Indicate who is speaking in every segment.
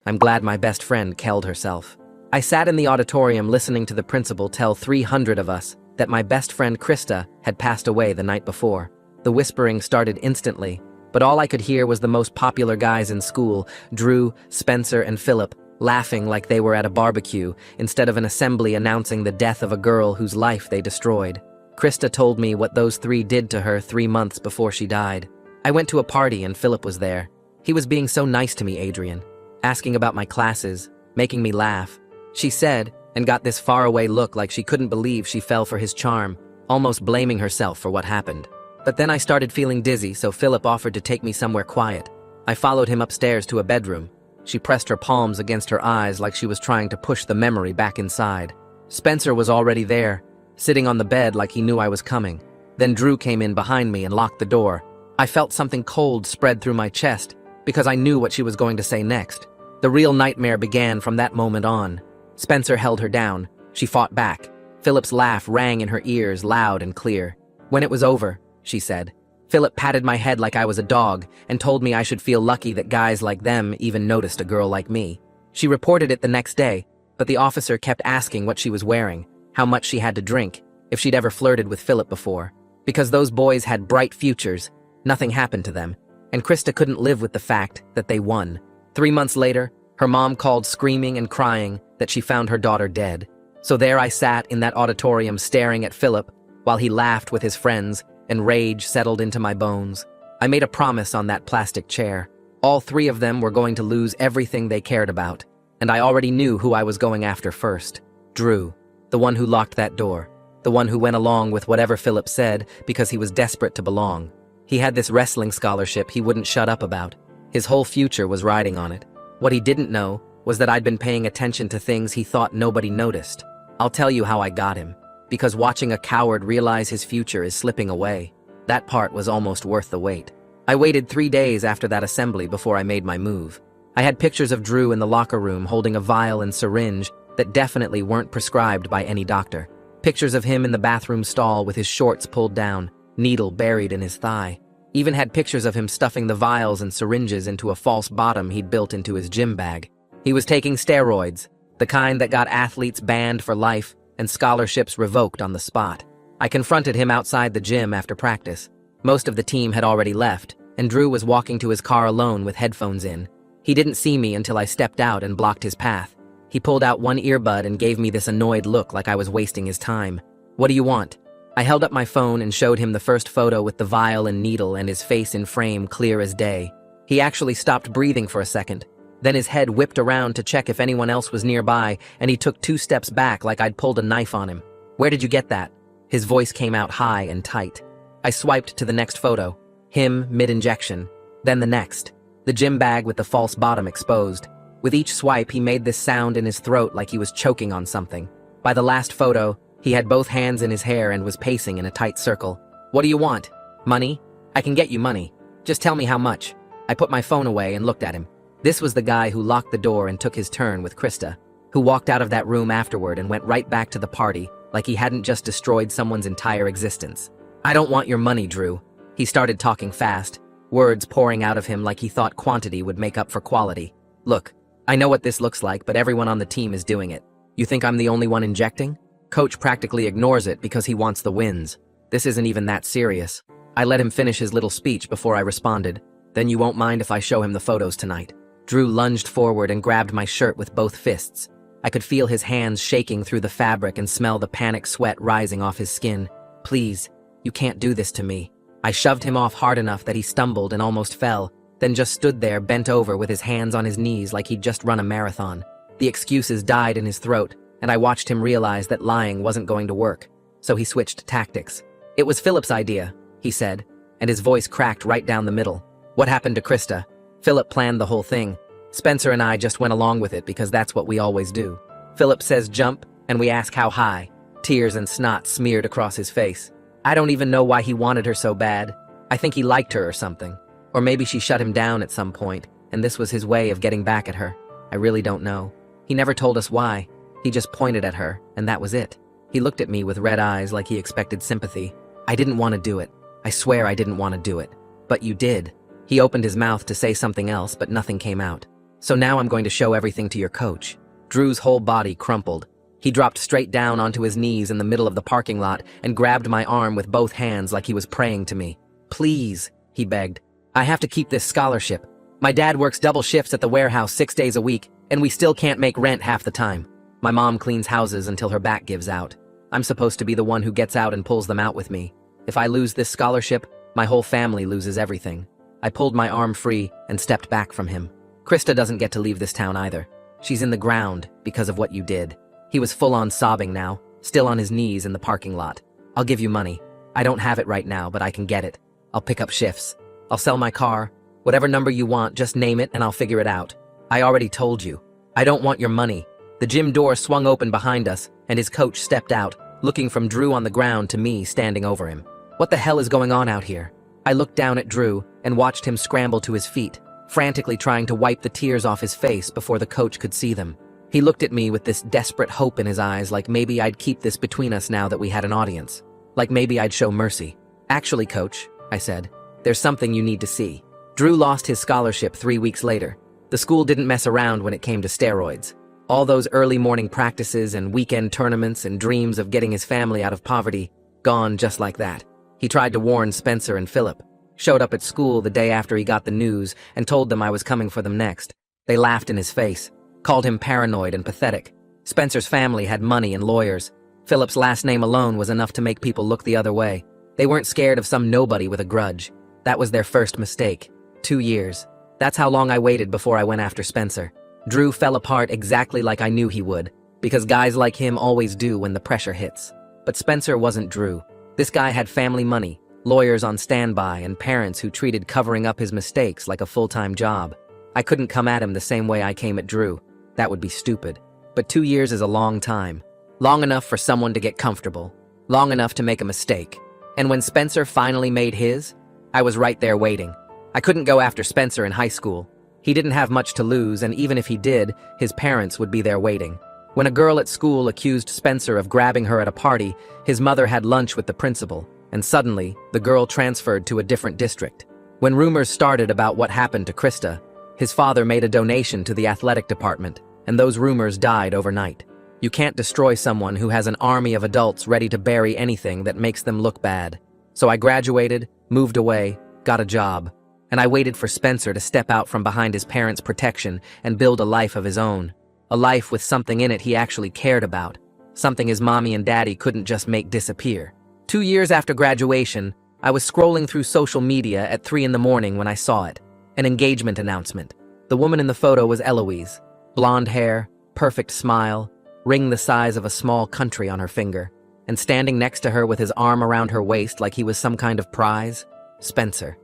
Speaker 1: I'm glad my best friend killed herself. I sat in the auditorium listening to the principal tell 300 of us that my best friend Krista had passed away the night before. The whispering started instantly, but all I could hear was the most popular guys in school, Drew, Spencer, and Philip, laughing like they were at a barbecue instead of an assembly announcing the death of a girl whose life they destroyed. Krista told me what those three did to her 3 months before she died. I went to a party and Philip was there. He was being so nice to me, Adrian, asking about my classes, making me laugh. She said, and got this faraway look like she couldn't believe she fell for his charm, almost blaming herself for what happened. But then I started feeling dizzy, so Philip offered to take me somewhere quiet. I followed him upstairs to a bedroom. She pressed her palms against her eyes like she was trying to push the memory back inside. Spencer was already there, sitting on the bed like he knew I was coming. Then Drew came in behind me and locked the door. I felt something cold spread through my chest because I knew what she was going to say next. The real nightmare began from that moment on. Spencer held her down. She fought back. Philip's laugh rang in her ears loud and clear. When it was over, she said, Philip patted my head like I was a dog and told me I should feel lucky that guys like them even noticed a girl like me. She reported it the next day, but the officer kept asking what she was wearing, how much she had to drink, if she'd ever flirted with Philip before. Because those boys had bright futures, nothing happened to them, and Krista couldn't live with the fact that they won. 3 months later, her mom called screaming and crying that she found her daughter dead. So there I sat in that auditorium staring at Philip while he laughed with his friends and rage settled into my bones. I made a promise on that plastic chair. All 3 of them were going to lose everything they cared about, and I already knew who I was going after first. Drew, the one who locked that door, the one who went along with whatever Philip said because he was desperate to belong. He had this wrestling scholarship he wouldn't shut up about. His whole future was riding on it. What he didn't know was that I'd been paying attention to things he thought nobody noticed. I'll tell you how I got him. Because watching a coward realize his future is slipping away, that part was almost worth the wait. I waited 3 days after that assembly before I made my move. I had pictures of Drew in the locker room holding a vial and syringe that definitely weren't prescribed by any doctor. Pictures of him in the bathroom stall with his shorts pulled down, needle buried in his thigh. Even had pictures of him stuffing the vials and syringes into a false bottom he'd built into his gym bag. He was taking steroids, the kind that got athletes banned for life and scholarships revoked on the spot. I confronted him outside the gym after practice. Most of the team had already left, and Drew was walking to his car alone with headphones in. He didn't see me until I stepped out and blocked his path. He pulled out one earbud and gave me this annoyed look like I was wasting his time. "What do you want?" I held up my phone and showed him the first photo with the vial and needle and his face in frame clear as day. He actually stopped breathing for a second. Then his head whipped around to check if anyone else was nearby, and he took 2 steps back like I'd pulled a knife on him. "Where did you get that?" His voice came out high and tight. I swiped to the next photo. Him, mid-injection. Then the next. The gym bag with the false bottom exposed. With each swipe, he made this sound in his throat like he was choking on something. By the last photo, he had both hands in his hair and was pacing in a tight circle. "What do you want? Money? I can get you money. Just tell me how much." I put my phone away and looked at him. This was the guy who locked the door and took his turn with Krista, who walked out of that room afterward and went right back to the party like he hadn't just destroyed someone's entire existence. "I don't want your money, Drew." He started talking fast, words pouring out of him like he thought quantity would make up for quality. "Look, I know what this looks like, but everyone on the team is doing it. You think I'm the only one injecting? Coach practically ignores it because he wants the wins. This isn't even that serious." I let him finish his little speech before I responded. "Then you won't mind if I show him the photos tonight?" Drew lunged forward and grabbed my shirt with both fists. I could feel his hands shaking through the fabric and smell the panic sweat rising off his skin. "Please, you can't do this to me." I shoved him off hard enough that he stumbled and almost fell, then just stood there bent over with his hands on his knees like he'd just run a marathon. The excuses died in his throat, and I watched him realize that lying wasn't going to work, so he switched tactics. "It was Philip's idea," he said, and his voice cracked right down the middle. "What happened to Krista? Philip planned the whole thing. Spencer and I just went along with it because that's what we always do. Philip says jump, and we ask how high." Tears and snot smeared across his face. I don't even know why he wanted her so bad. I think he liked her or something. Or maybe she shut him down at some point, and this was his way of getting back at her. I really don't know. He never told us why. He just pointed at her, and that was it. He looked at me with red eyes like he expected sympathy. "I didn't want to do it. I swear I didn't want to do it. But you did." He opened his mouth to say something else, but nothing came out. So now I'm going to show everything to your coach. Drew's whole body crumpled. He dropped straight down onto his knees in the middle of the parking lot and grabbed my arm with both hands like he was praying to me. Please, he begged. I have to keep this scholarship. My dad works double shifts at the warehouse 6 days a week, and we still can't make rent half the time. My mom cleans houses until her back gives out. I'm supposed to be the one who gets out and pulls them out with me. If I lose this scholarship, my whole family loses everything. I pulled my arm free and stepped back from him. Krista doesn't get to leave this town either. She's in the ground because of what you did. He was full-on sobbing now, still on his knees in the parking lot. I'll give you money. I don't have it right now, but I can get it. I'll pick up shifts. I'll sell my car. Whatever number you want, just name it and I'll figure it out. I already told you. I don't want your money. The gym door swung open behind us, and his coach stepped out, looking from Drew on the ground to me standing over him. What the hell is going on out here? I looked down at Drew and watched him scramble to his feet, frantically trying to wipe the tears off his face before the coach could see them. He looked at me with this desperate hope in his eyes, like maybe I'd keep this between us now that we had an audience. Like maybe I'd show mercy. Actually, coach, I said, there's something you need to see. Drew lost his scholarship 3 weeks later. The school didn't mess around when it came to steroids. All those early morning practices and weekend tournaments and dreams of getting his family out of poverty, gone just like that. He tried to warn Spencer and Philip. Showed up at school the day after he got the news and told them I was coming for them next. They laughed in his face, called him paranoid and pathetic. Spencer's family had money and lawyers. Philip's last name alone was enough to make people look the other way. They weren't scared of some nobody with a grudge. That was their first mistake. 2 years. That's how long I waited before I went after Spencer. Drew fell apart exactly like I knew he would, because guys like him always do when the pressure hits. But Spencer wasn't Drew. This guy had family money, lawyers on standby, and parents who treated covering up his mistakes like a full-time job. I couldn't come at him the same way I came at Drew. That would be stupid. But 2 years is a long time. Long enough for someone to get comfortable. Long enough to make a mistake. And when Spencer finally made his, I was right there waiting. I couldn't go after Spencer in high school. He didn't have much to lose, and even if he did, his parents would be there waiting. When a girl at school accused Spencer of grabbing her at a party, his mother had lunch with the principal, and suddenly, the girl transferred to a different district. When rumors started about what happened to Krista, his father made a donation to the athletic department, and those rumors died overnight. You can't destroy someone who has an army of adults ready to bury anything that makes them look bad. So I graduated, moved away, got a job, and I waited for Spencer to step out from behind his parents' protection and build a life of his own. A life with something in it he actually cared about. Something his mommy and daddy couldn't just make disappear. 2 years after graduation, I was scrolling through social media at 3 in the morning when I saw it. An engagement announcement. The woman in the photo was Eloise. Blonde hair, perfect smile, ring the size of a small country on her finger. And standing next to her with his arm around her waist like he was some kind of prize, Spencer.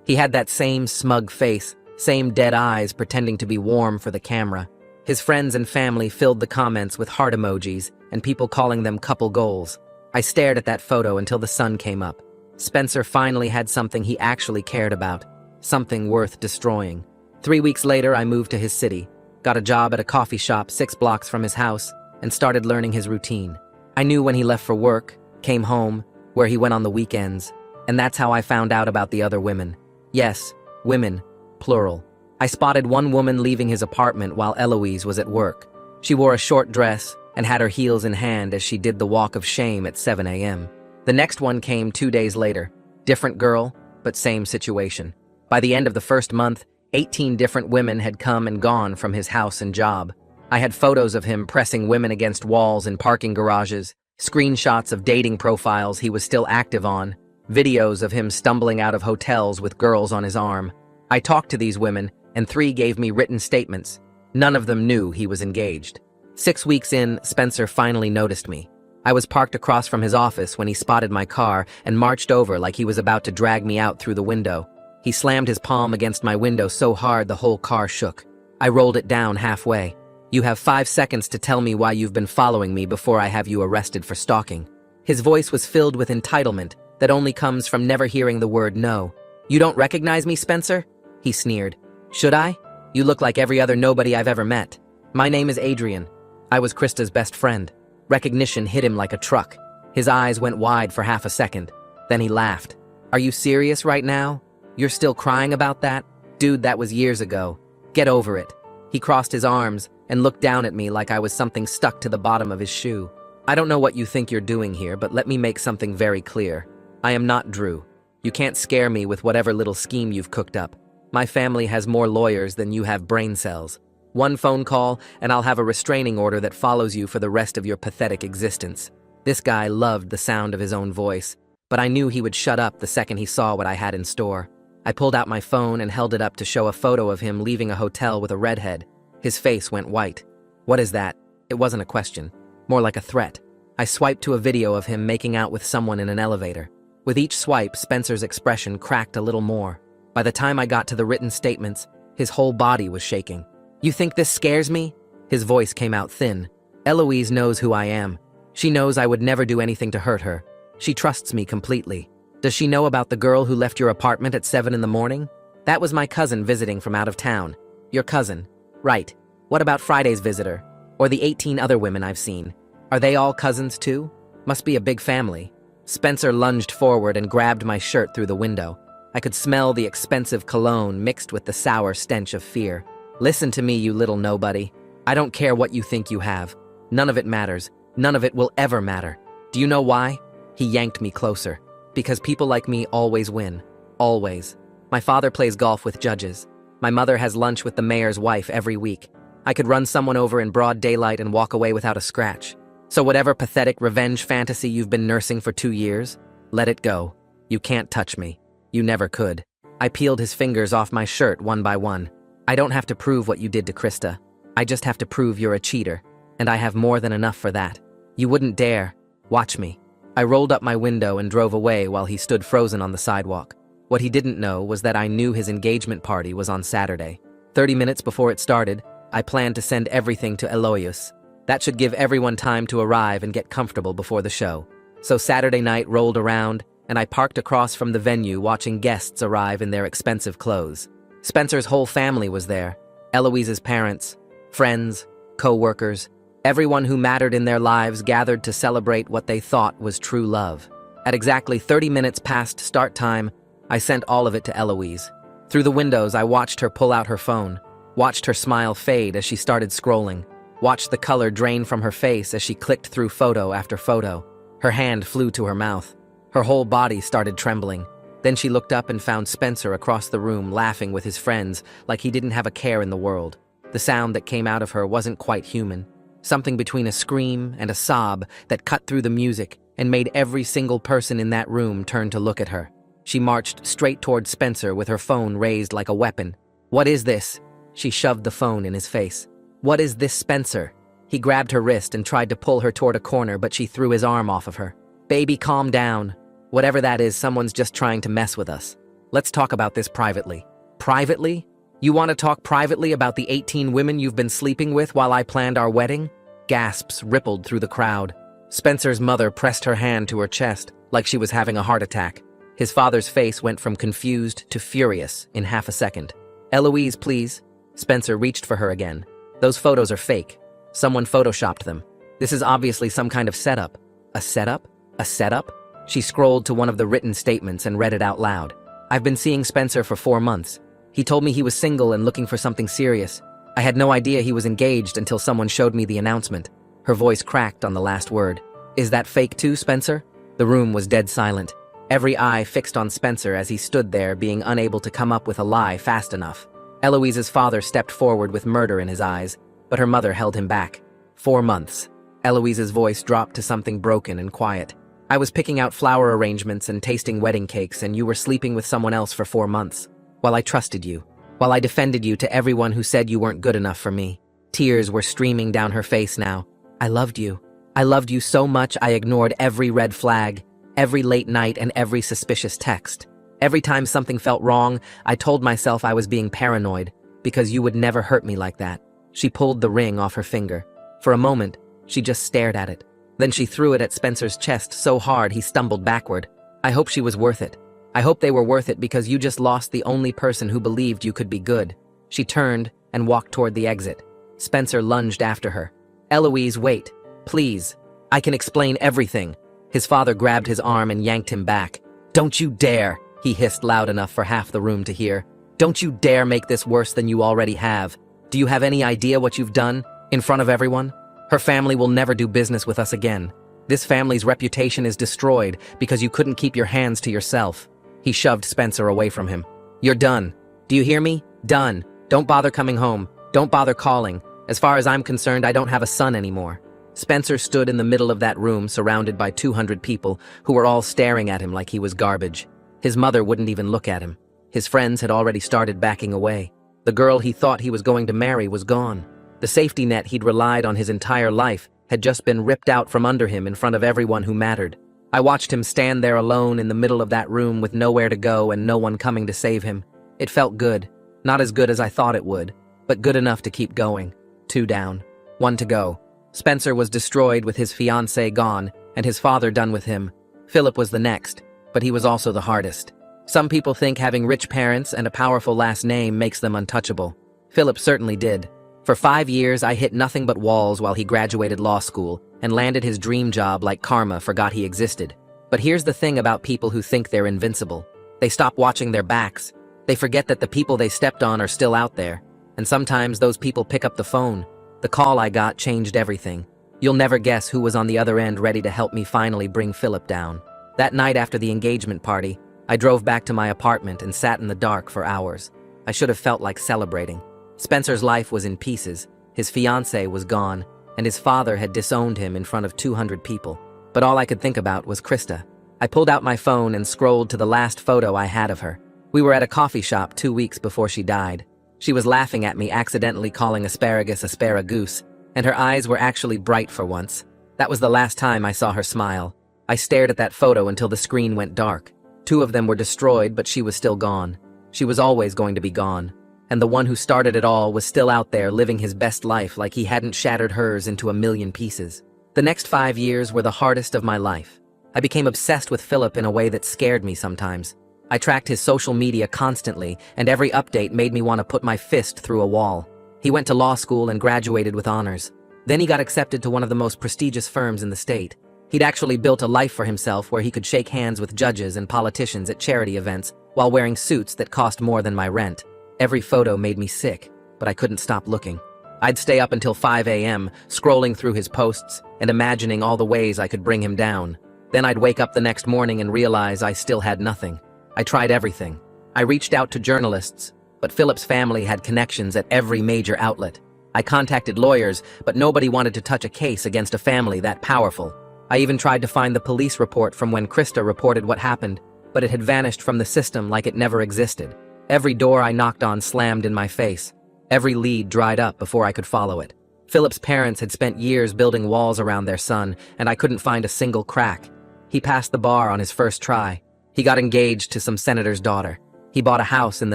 Speaker 1: He had that same smug face, same dead eyes pretending to be warm for the camera. His friends and family filled the comments with heart emojis and people calling them couple goals. I stared at that photo until the sun came up. Spencer finally had something he actually cared about. Something worth destroying. 3 weeks later, I moved to his city, got a job at a coffee shop 6 blocks from his house, and started learning his routine. I knew when he left for work, came home, where he went on the weekends, and that's how I found out about the other women. Yes, women, plural. I spotted one woman leaving his apartment while Eloise was at work. She wore a short dress and had her heels in hand as she did the walk of shame at 7 a.m. The next one came 2 days later. Different girl, but same situation. By the end of the first month, 18 different women had come and gone from his house and job. I had photos of him pressing women against walls in parking garages, screenshots of dating profiles he was still active on, videos of him stumbling out of hotels with girls on his arm. I talked to these women, and 3 gave me written statements. None of them knew he was engaged. 6 weeks in, Spencer finally noticed me. I was parked across from his office when he spotted my car and marched over like he was about to drag me out through the window. He slammed his palm against my window so hard the whole car shook. I rolled it down halfway. You have 5 seconds to tell me why you've been following me before I have you arrested for stalking. His voice was filled with entitlement that only comes from never hearing the word no. You don't recognize me, Spencer? He sneered. Should I? You look like every other nobody I've ever met. My name is Adrian. I was Krista's best friend. Recognition hit him like a truck. His eyes went wide for half a second. Then he laughed. Are you serious right now? You're still crying about that? Dude, that was years ago. Get over it. He crossed his arms and looked down at me like I was something stuck to the bottom of his shoe. I don't know what you think you're doing here, but let me make something very clear. I am not Drew. You can't scare me with whatever little scheme you've cooked up. My family has more lawyers than you have brain cells. One phone call, and I'll have a restraining order that follows you for the rest of your pathetic existence. This guy loved the sound of his own voice, but I knew he would shut up the second he saw what I had in store. I pulled out my phone and held it up to show a photo of him leaving a hotel with a redhead. His face went white. What is that? It wasn't a question. More like a threat. I swiped to a video of him making out with someone in an elevator. With each swipe, Spencer's expression cracked a little more. By the time I got to the written statements, his whole body was shaking. You think this scares me? His voice came out thin. Eloise knows who I am. She knows I would never do anything to hurt her. She trusts me completely. Does she know about the girl who left your apartment at 7 in the morning? That was my cousin visiting from out of town. Your cousin. Right. What about Friday's visitor? Or the 18 other women I've seen? Are they all cousins too? Must be a big family. Spencer lunged forward and grabbed my shirt through the window. I could smell the expensive cologne mixed with the sour stench of fear. Listen to me, you little nobody. I don't care what you think you have. None of it matters. None of it will ever matter. Do you know why? He yanked me closer. Because people like me always win. Always. My father plays golf with judges. My mother has lunch with the mayor's wife every week. I could run someone over in broad daylight and walk away without a scratch. So whatever pathetic revenge fantasy you've been nursing for 2 years, let it go. You can't touch me. You never could. I peeled his fingers off my shirt one by one. I don't have to prove what you did to Krista. I just have to prove you're a cheater. And I have more than enough for that. You wouldn't dare. Watch me. I rolled up my window and drove away while he stood frozen on the sidewalk. What he didn't know was that I knew his engagement party was on Saturday. 30 minutes before it started, I planned to send everything to Eloise. That should give everyone time to arrive and get comfortable before the show. So Saturday night rolled around, and I parked across from the venue watching guests arrive in their expensive clothes. Spencer's whole family was there. Eloise's parents, friends, co-workers, everyone who mattered in their lives gathered to celebrate what they thought was true love. At exactly 30 minutes past start time, I sent all of it to Eloise. Through the windows, I watched her pull out her phone, watched her smile fade as she started scrolling, watched the color drain from her face as she clicked through photo after photo. Her hand flew to her mouth. Her whole body started trembling. Then she looked up and found Spencer across the room laughing with his friends like he didn't have a care in the world. The sound that came out of her wasn't quite human. Something between a scream and a sob that cut through the music and made every single person in that room turn to look at her. She marched straight toward Spencer with her phone raised like a weapon. What is this? She shoved the phone in his face. What is this, Spencer? He grabbed her wrist and tried to pull her toward a corner, but she threw his arm off of her. Baby, calm down. Whatever that is, someone's just trying to mess with us. Let's talk about this privately. Privately? You want to talk privately about the 18 women you've been sleeping with while I planned our wedding? Gasps rippled through the crowd. Spencer's mother pressed her hand to her chest like she was having a heart attack. His father's face went from confused to furious in half a second. Eloise, please. Spencer reached for her again. Those photos are fake. Someone photoshopped them. This is obviously some kind of setup. A setup? A setup? She scrolled to one of the written statements and read it out loud. I've been seeing Spencer for 4 months. He told me he was single and looking for something serious. I had no idea he was engaged until someone showed me the announcement. Her voice cracked on the last word. Is that fake too, Spencer? The room was dead silent. Every eye fixed on Spencer as he stood there, being unable to come up with a lie fast enough. Eloise's father stepped forward with murder in his eyes, but her mother held him back. 4 months. Eloise's voice dropped to something broken and quiet. I was picking out flower arrangements and tasting wedding cakes, and you were sleeping with someone else for 4 months. While I trusted you. While I defended you to everyone who said you weren't good enough for me. Tears were streaming down her face now. I loved you. I loved you so much I ignored every red flag, every late night, and every suspicious text. Every time something felt wrong, I told myself I was being paranoid, because you would never hurt me like that. She pulled the ring off her finger. For a moment, she just stared at it. Then she threw it at Spencer's chest so hard he stumbled backward. I hope she was worth it. I hope they were worth it because you just lost the only person who believed you could be good. She turned and walked toward the exit. Spencer lunged after her. Eloise, wait. Please. I can explain everything. His father grabbed his arm and yanked him back. Don't you dare, he hissed loud enough for half the room to hear. Don't you dare make this worse than you already have. Do you have any idea what you've done? In front of everyone? Her family will never do business with us again. This family's reputation is destroyed because you couldn't keep your hands to yourself. He shoved Spencer away from him. You're done. Do you hear me? Done. Don't bother coming home. Don't bother calling. As far as I'm concerned, I don't have a son anymore. Spencer stood in the middle of that room, surrounded by 200 people who were all staring at him like he was garbage. His mother wouldn't even look at him. His friends had already started backing away. The girl he thought he was going to marry was gone. The safety net he'd relied on his entire life had just been ripped out from under him in front of everyone who mattered. I watched him stand there alone in the middle of that room with nowhere to go and no one coming to save him. It felt good. Not as good as I thought it would, but good enough to keep going. 2 down. 1 to go. Spencer was destroyed with his fiancée gone and his father done with him. Philip was the next, but he was also the hardest. Some people think having rich parents and a powerful last name makes them untouchable. Philip certainly did. For 5 years, I hit nothing but walls while he graduated law school and landed his dream job like karma forgot he existed. But here's the thing about people who think they're invincible. They stop watching their backs. They forget that the people they stepped on are still out there. And sometimes those people pick up the phone. The call I got changed everything. You'll never guess who was on the other end ready to help me finally bring Philip down. That night after the engagement party, I drove back to my apartment and sat in the dark for hours. I should have felt like celebrating. Spencer's life was in pieces, his fiancée was gone, and his father had disowned him in front of 200 people. But all I could think about was Krista. I pulled out my phone and scrolled to the last photo I had of her. We were at a coffee shop 2 weeks before she died. She was laughing at me accidentally calling asparagus asparagoose, and her eyes were actually bright for once. That was the last time I saw her smile. I stared at that photo until the screen went dark. 2 of them were destroyed, but she was still gone. She was always going to be gone. And the one who started it all was still out there living his best life like he hadn't shattered hers into a million pieces. The next 5 years were the hardest of my life. I became obsessed with Philip in a way that scared me sometimes. I tracked his social media constantly, and every update made me want to put my fist through a wall. He went to law school and graduated with honors. Then he got accepted to one of the most prestigious firms in the state. He'd actually built a life for himself where he could shake hands with judges and politicians at charity events while wearing suits that cost more than my rent. Every photo made me sick, but I couldn't stop looking. I'd stay up until 5 a.m., scrolling through his posts and imagining all the ways I could bring him down. Then I'd wake up the next morning and realize I still had nothing. I tried everything. I reached out to journalists, but Philip's family had connections at every major outlet. I contacted lawyers, but nobody wanted to touch a case against a family that powerful. I even tried to find the police report from when Krista reported what happened, but it had vanished from the system like it never existed. Every door I knocked on slammed in my face. Every lead dried up before I could follow it. Philip's parents had spent years building walls around their son, and I couldn't find a single crack. He passed the bar on his first try. He got engaged to some senator's daughter. He bought a house in the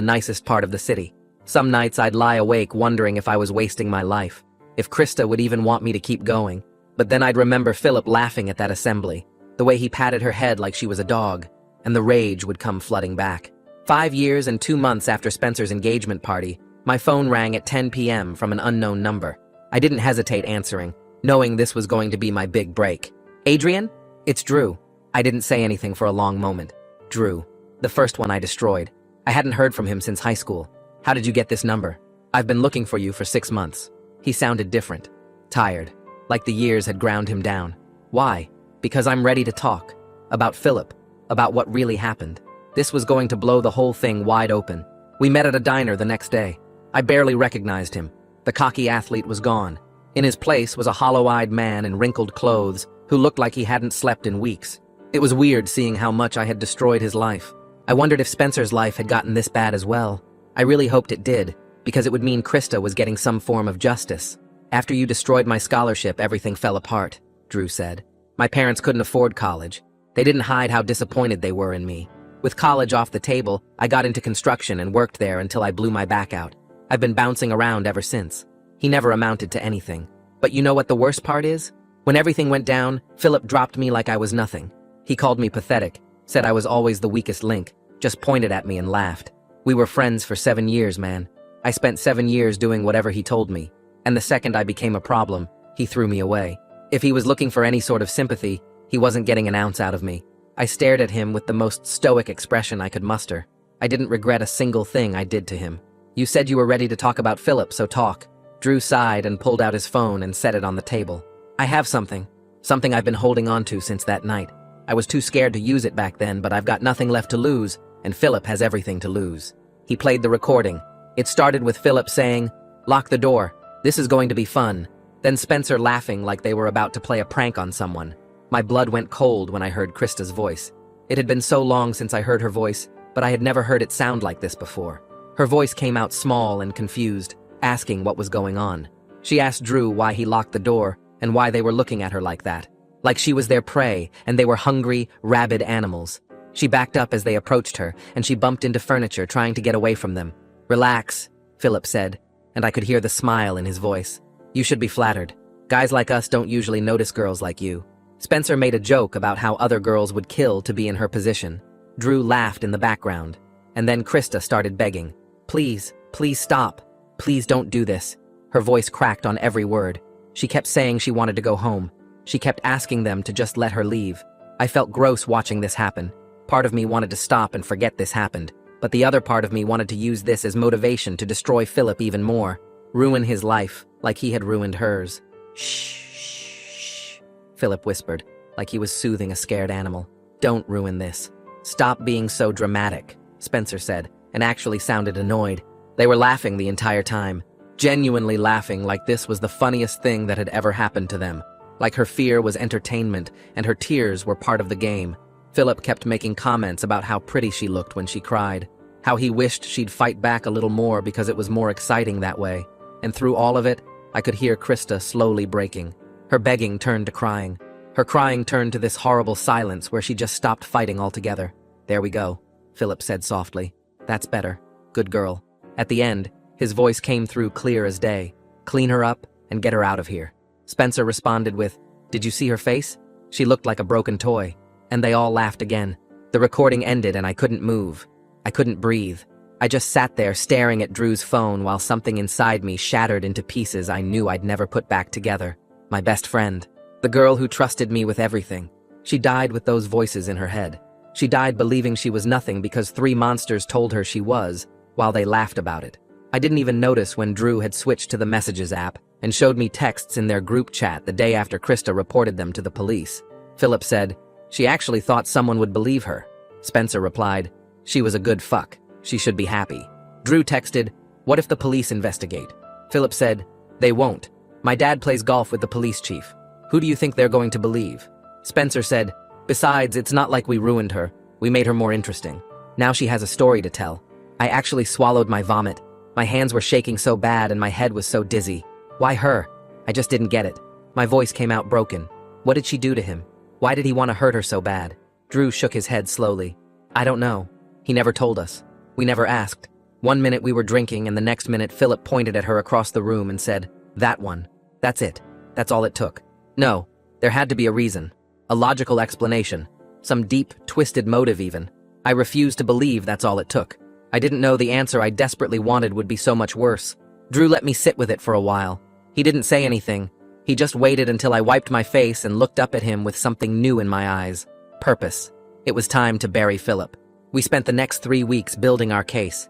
Speaker 1: nicest part of the city. Some nights I'd lie awake wondering if I was wasting my life, if Krista would even want me to keep going. But then I'd remember Philip laughing at that assembly, the way he patted her head like she was a dog, and the rage would come flooding back. 5 years and 2 months after Spencer's engagement party, my phone rang at 10 p.m. from an unknown number. I didn't hesitate answering, knowing this was going to be my big break. Adrian? It's Drew. I didn't say anything for a long moment. Drew. The first one I destroyed. I hadn't heard from him since high school. How did you get this number? I've been looking for you for 6 months. He sounded different. Tired. Like the years had ground him down. Why? Because I'm ready to talk. About Philip. About what really happened. This was going to blow the whole thing wide open. We met at a diner the next day. I barely recognized him. The cocky athlete was gone. In his place was a hollow-eyed man in wrinkled clothes who looked like he hadn't slept in weeks. It was weird seeing how much I had destroyed his life. I wondered if Spencer's life had gotten this bad as well. I really hoped it did, because it would mean Krista was getting some form of justice. After you destroyed my scholarship, everything fell apart, Drew said. My parents couldn't afford college. They didn't hide how disappointed they were in me. With college off the table, I got into construction and worked there until I blew my back out. I've been bouncing around ever since. He never amounted to anything. But you know what the worst part is? When everything went down, Philip dropped me like I was nothing. He called me pathetic, said I was always the weakest link, just pointed at me and laughed. We were friends for 7 years, man. I spent 7 years doing whatever he told me. And the second I became a problem, he threw me away. If he was looking for any sort of sympathy, he wasn't getting an ounce out of me. I stared at him with the most stoic expression I could muster. I didn't regret a single thing I did to him. You said you were ready to talk about Philip, so talk. Drew sighed and pulled out his phone and set it on the table. I have something. Something I've been holding on to since that night. I was too scared to use it back then, but I've got nothing left to lose, and Philip has everything to lose. He played the recording. It started with Philip saying, "Lock the door. This is going to be fun." Then Spencer laughing like they were about to play a prank on someone. My blood went cold when I heard Krista's voice. It had been so long since I heard her voice, but I had never heard it sound like this before. Her voice came out small and confused, asking what was going on. She asked Drew why he locked the door and why they were looking at her like that. Like she was their prey, and they were hungry, rabid animals. She backed up as they approached her, and she bumped into furniture, trying to get away from them. "Relax," Philip said, and I could hear the smile in his voice. "You should be flattered. Guys like us don't usually notice girls like you." Spencer made a joke about how other girls would kill to be in her position. Drew laughed in the background, and then Krista started begging. "Please, please stop. Please don't do this." Her voice cracked on every word. She kept saying she wanted to go home. She kept asking them to just let her leave. I felt gross watching this happen. Part of me wanted to stop and forget this happened, but the other part of me wanted to use this as motivation to destroy Philip even more, ruin his life like he had ruined hers. "Shh," Philip whispered, like he was soothing a scared animal. "Don't ruin this." "Stop being so dramatic," Spencer said, and actually sounded annoyed. They were laughing the entire time, genuinely laughing like this was the funniest thing that had ever happened to them. Like her fear was entertainment and her tears were part of the game. Philip kept making comments about how pretty she looked when she cried, how he wished she'd fight back a little more because it was more exciting that way. And through all of it, I could hear Krista slowly breaking. Her begging turned to crying. Her crying turned to this horrible silence where she just stopped fighting altogether. "There we go," Philip said softly. "That's better. Good girl." At the end, his voice came through clear as day. "Clean her up and get her out of here." Spencer responded with, "Did you see her face? She looked like a broken toy." And they all laughed again. The recording ended and I couldn't move. I couldn't breathe. I just sat there staring at Drew's phone while something inside me shattered into pieces I knew I'd never put back together. My best friend. The girl who trusted me with everything. She died with those voices in her head. She died believing she was nothing because 3 monsters told her she was, while they laughed about it. I didn't even notice when Drew had switched to the Messages app and showed me texts in their group chat the day after Krista reported them to the police. Philip said, "She actually thought someone would believe her." Spencer replied, "She was a good fuck. She should be happy." Drew texted, "What if the police investigate?" Philip said, "They won't. My dad plays golf with the police chief. Who do you think they're going to believe?" Spencer said, "Besides, it's not like we ruined her. We made her more interesting. Now she has a story to tell." I actually swallowed my vomit. My hands were shaking so bad and my head was so dizzy. Why her? I just didn't get it. My voice came out broken. What did she do to him? Why did he want to hurt her so bad? Drew shook his head slowly. "I don't know. He never told us. We never asked. One minute we were drinking and the next minute Philip pointed at her across the room and said, 'That one. That's it. That's all it took.' No, there had to be a reason. A logical explanation. Some deep, twisted motive even. I refused to believe that's all it took. I didn't know the answer I desperately wanted would be so much worse. Drew let me sit with it for a while. He didn't say anything. He just waited until I wiped my face and looked up at him with something new in my eyes. Purpose. It was time to bury Philip. We spent the next 3 weeks building our case.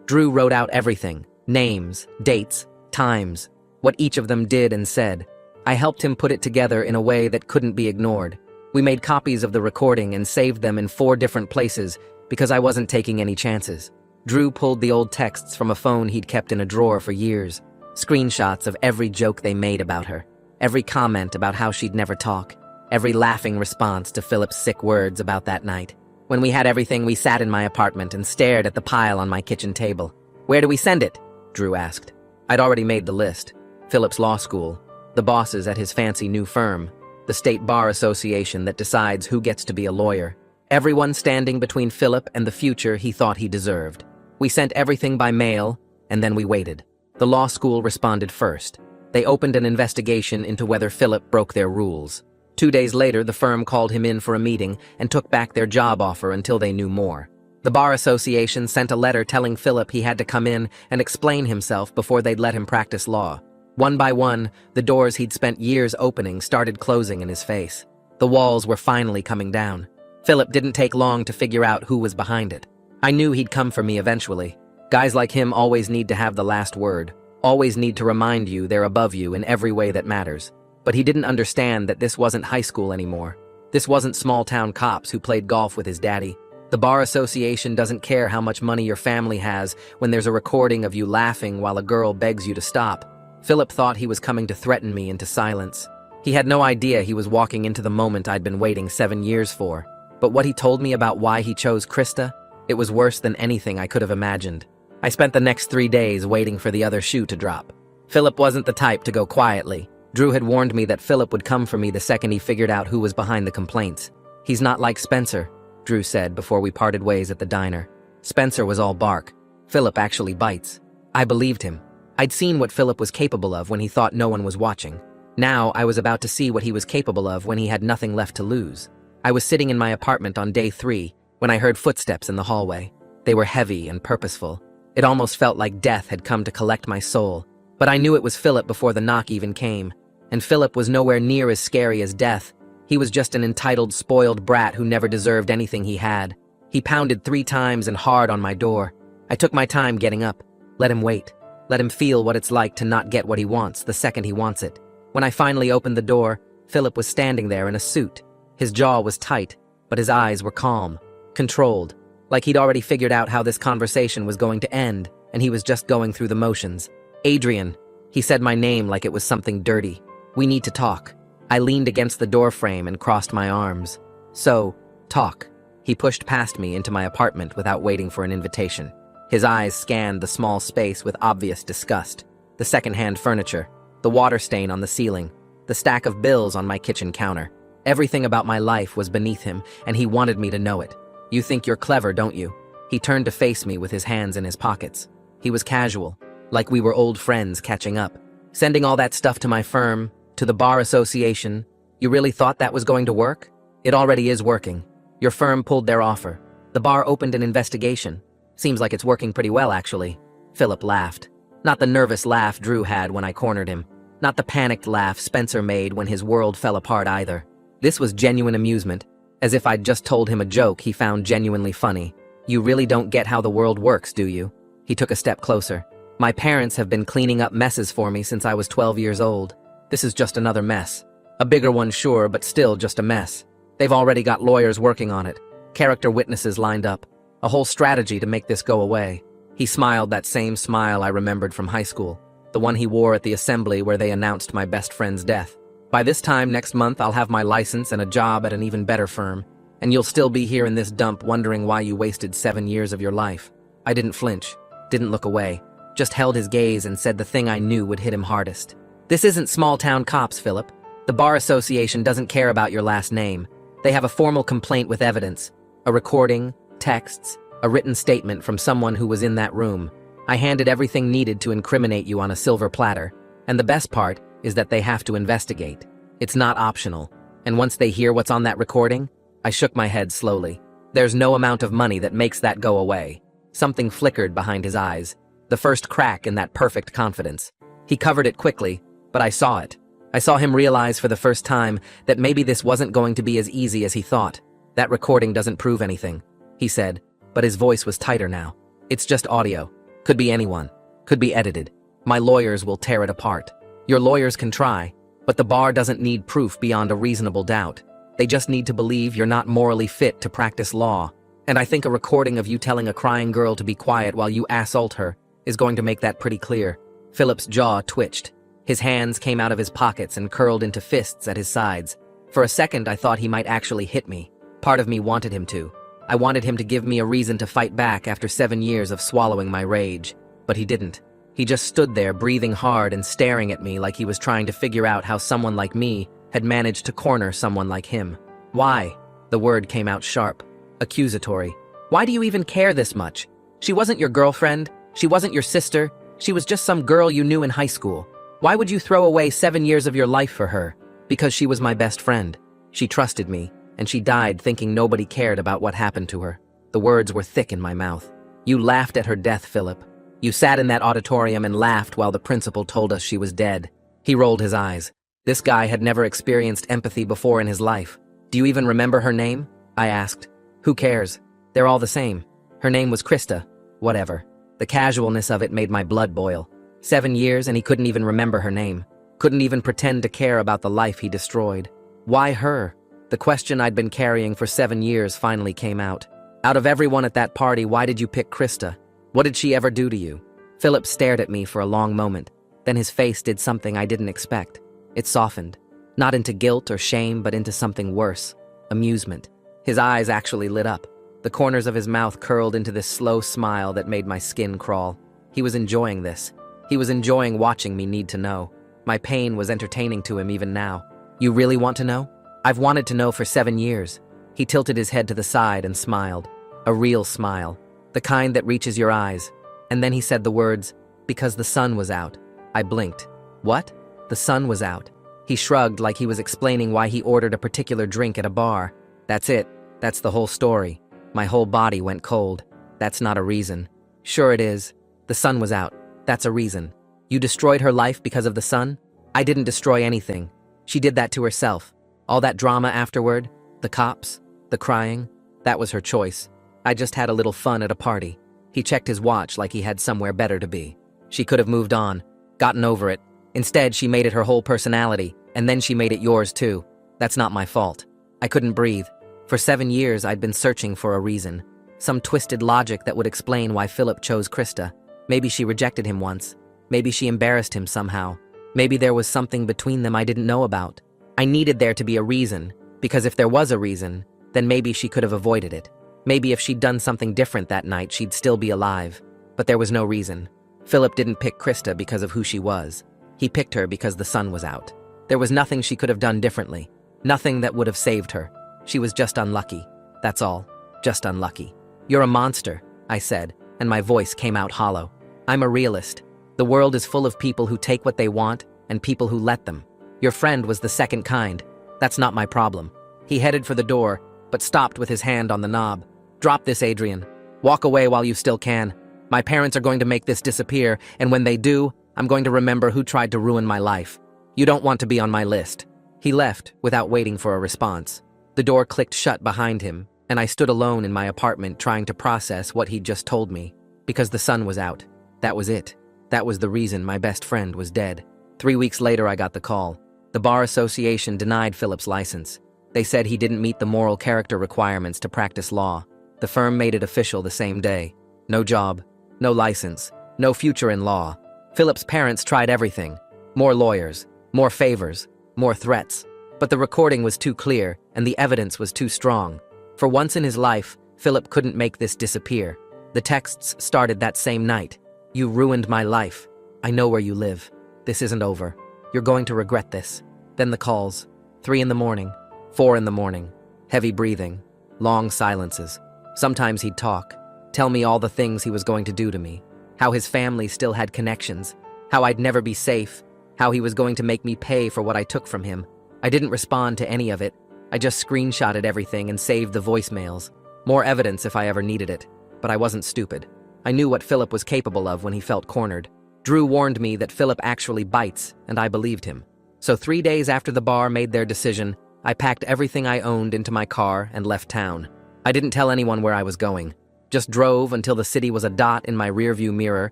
Speaker 1: Drew wrote out everything. Names, dates, times, what each of them did and said. I helped him put it together in a way that couldn't be ignored. We made copies of the recording and saved them in 4 different places because I wasn't taking any chances. Drew pulled the old texts from a phone he'd kept in a drawer for years. Screenshots of every joke they made about her. Every comment about how she'd never talk. Every laughing response to Philip's sick words about that night. When we had everything, we sat in my apartment and stared at the pile on my kitchen table. "Where do we send it?" Drew asked. I'd already made the list. Philip's law school. The bosses at his fancy new firm. The state bar association that decides who gets to be a lawyer. Everyone standing between Philip and the future he thought he deserved. We sent everything by mail, and then we waited. The law school responded first. They opened an investigation into whether Philip broke their rules. 2 days later, the firm called him in for a meeting and took back their job offer until they knew more. The bar association sent a letter telling Philip he had to come in and explain himself before they'd let him practice law. One by one, the doors he'd spent years opening started closing in his face. The walls were finally coming down. Philip didn't take long to figure out who was behind it. I knew he'd come for me eventually. Guys like him always need to have the last word, always need to remind you they're above you in every way that matters. But he didn't understand that this wasn't high school anymore. This wasn't small-town cops who played golf with his daddy. The bar association doesn't care how much money your family has when there's a recording of you laughing while a girl begs you to stop. Philip thought he was coming to threaten me into silence. He had no idea he was walking into the moment I'd been waiting 7 years for. But what he told me about why he chose Krista, it was worse than anything I could have imagined. I spent the next 3 days waiting for the other shoe to drop. Philip wasn't the type to go quietly. Drew had warned me that Philip would come for me the second he figured out who was behind the complaints. He's not like Spencer, Drew said before we parted ways at the diner. Spencer was all bark. Philip actually bites. I believed him. I'd seen what Philip was capable of when he thought no one was watching. Now I was about to see what he was capable of when he had nothing left to lose. I was sitting in my apartment on day 3 when I heard footsteps in the hallway. They were heavy and purposeful. It almost felt like death had come to collect my soul. But I knew it was Philip before the knock even came. And Philip was nowhere near as scary as death. He was just an entitled, spoiled brat who never deserved anything he had. He pounded 3 times and hard on my door. I took my time getting up. Let him wait. Let him feel what it's like to not get what he wants the second he wants it. When I finally opened the door, Philip was standing there in a suit. His jaw was tight, but his eyes were calm, controlled, like he'd already figured out how this conversation was going to end, and he was just going through the motions. Adrian, he said my name like it was something dirty. We need to talk. I leaned against the door frame and crossed my arms. So, talk. He pushed past me into my apartment without waiting for an invitation. His eyes scanned the small space with obvious disgust. The second-hand furniture, the water stain on the ceiling, the stack of bills on my kitchen counter. Everything about my life was beneath him, and he wanted me to know it. You think you're clever, don't you? He turned to face me with his hands in his pockets. He was casual, like we were old friends catching up. Sending all that stuff to my firm, to the bar association. You really thought that was going to work? It already is working. Your firm pulled their offer. The bar opened an investigation. Seems like it's working pretty well, actually. Philip laughed. Not the nervous laugh Drew had when I cornered him. Not the panicked laugh Spencer made when his world fell apart either. This was genuine amusement, as if I'd just told him a joke he found genuinely funny. You really don't get how the world works, do you? He took a step closer. My parents have been cleaning up messes for me since I was 12 years old. This is just another mess. A bigger one, sure, but still just a mess. They've already got lawyers working on it. Character witnesses lined up. A whole strategy to make this go away. He smiled that same smile I remembered from high school. The one he wore at the assembly where they announced my best friend's death. By this time next month, I'll have my license and a job at an even better firm. And you'll still be here in this dump wondering why you wasted 7 years of your life. I didn't flinch. Didn't look away. Just held his gaze and said the thing I knew would hit him hardest. This isn't small-town cops, Philip. The bar association doesn't care about your last name. They have a formal complaint with evidence. A recording, texts, a written statement from someone who was in that room. I handed everything needed to incriminate you on a silver platter. And the best part is that they have to investigate. It's not optional. And once they hear what's on that recording, I shook my head slowly. There's no amount of money that makes that go away. Something flickered behind his eyes. The first crack in that perfect confidence. He covered it quickly, but I saw it. I saw him realize for the first time that maybe this wasn't going to be as easy as he thought. That recording doesn't prove anything, he said, but his voice was tighter now. It's just audio. Could be anyone. Could be edited. My lawyers will tear it apart. Your lawyers can try, but the bar doesn't need proof beyond a reasonable doubt. They just need to believe you're not morally fit to practice law. And I think a recording of you telling a crying girl to be quiet while you assault her is going to make that pretty clear. Philip's jaw twitched. His hands came out of his pockets and curled into fists at his sides. For a second, I thought he might actually hit me. Part of me wanted him to. I wanted him to give me a reason to fight back after 7 years of swallowing my rage. But he didn't. He just stood there, breathing hard and staring at me like he was trying to figure out how someone like me had managed to corner someone like him. Why? The word came out sharp. Accusatory. Why do you even care this much? She wasn't your girlfriend. She wasn't your sister. She was just some girl you knew in high school. Why would you throw away 7 years of your life for her? Because she was my best friend. She trusted me, and she died thinking nobody cared about what happened to her. The words were thick in my mouth. You laughed at her death, Philip. You sat in that auditorium and laughed while the principal told us she was dead. He rolled his eyes. This guy had never experienced empathy before in his life. Do you even remember her name? I asked. Who cares? They're all the same. Her name was Krista. Whatever. The casualness of it made my blood boil. 7 years and he couldn't even remember her name. Couldn't even pretend to care about the life he destroyed. Why her? The question I'd been carrying for 7 years finally came out. Out of everyone at that party, why did you pick Krista? What did she ever do to you? Philip stared at me for a long moment. Then his face did something I didn't expect. It softened. Not into guilt or shame, but into something worse. Amusement. His eyes actually lit up. The corners of his mouth curled into this slow smile that made my skin crawl. He was enjoying this. He was enjoying watching me need to know. My pain was entertaining to him even now. You really want to know? I've wanted to know for 7 years. He tilted his head to the side and smiled. A real smile. The kind that reaches your eyes. And then he said the words, "Because the sun was out." I blinked. What? The sun was out. He shrugged like he was explaining why he ordered a particular drink at a bar. That's it. That's the whole story. My whole body went cold. That's not a reason. Sure it is. The sun was out. That's a reason. You destroyed her life because of the sun? I didn't destroy anything. She did that to herself. All that drama afterward, the cops, the crying, that was her choice. I just had a little fun at a party. He checked his watch like he had somewhere better to be. She could have moved on, gotten over it. Instead, she made it her whole personality, and then she made it yours too. That's not my fault. I couldn't breathe. For 7 years, I'd been searching for a reason. Some twisted logic that would explain why Philip chose Krista. Maybe she rejected him once. Maybe she embarrassed him somehow. Maybe there was something between them I didn't know about. I needed there to be a reason, because if there was a reason, then maybe she could have avoided it. Maybe if she'd done something different that night, she'd still be alive. But there was no reason. Philip didn't pick Krista because of who she was. He picked her because the sun was out. There was nothing she could have done differently. Nothing that would have saved her. She was just unlucky. That's all. Just unlucky. You're a monster, I said, and my voice came out hollow. I'm a realist. The world is full of people who take what they want and people who let them. Your friend was the second kind. That's not my problem. He headed for the door, but stopped with his hand on the knob. Drop this, Adrian. Walk away while you still can. My parents are going to make this disappear, and when they do, I'm going to remember who tried to ruin my life. You don't want to be on my list. He left without waiting for a response. The door clicked shut behind him, and I stood alone in my apartment trying to process what he'd just told me. Because the sun was out. That was it. That was the reason my best friend was dead. 3 weeks later, I got the call. The Bar Association denied Philip's license. They said he didn't meet the moral character requirements to practice law. The firm made it official the same day. No job, no license, no future in law. Philip's parents tried everything. More lawyers, more favors, more threats. But the recording was too clear, and the evidence was too strong. For once in his life, Philip couldn't make this disappear. The texts started that same night. You ruined my life. I know where you live. This isn't over. You're going to regret this. Then the calls. 3 in the morning, 4 in the morning. Heavy breathing, long silences. Sometimes he'd talk, tell me all the things he was going to do to me. How his family still had connections. How I'd never be safe. How he was going to make me pay for what I took from him. I didn't respond to any of it. I just screenshotted everything and saved the voicemails. More evidence if I ever needed it. But I wasn't stupid. I knew what Philip was capable of when he felt cornered. Drew warned me that Philip actually bites, and I believed him. So 3 days after the bar made their decision, I packed everything I owned into my car and left town. I didn't tell anyone where I was going. Just drove until the city was a dot in my rearview mirror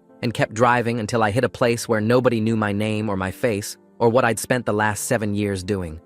Speaker 1: and kept driving until I hit a place where nobody knew my name or my face or what I'd spent the last 7 years doing.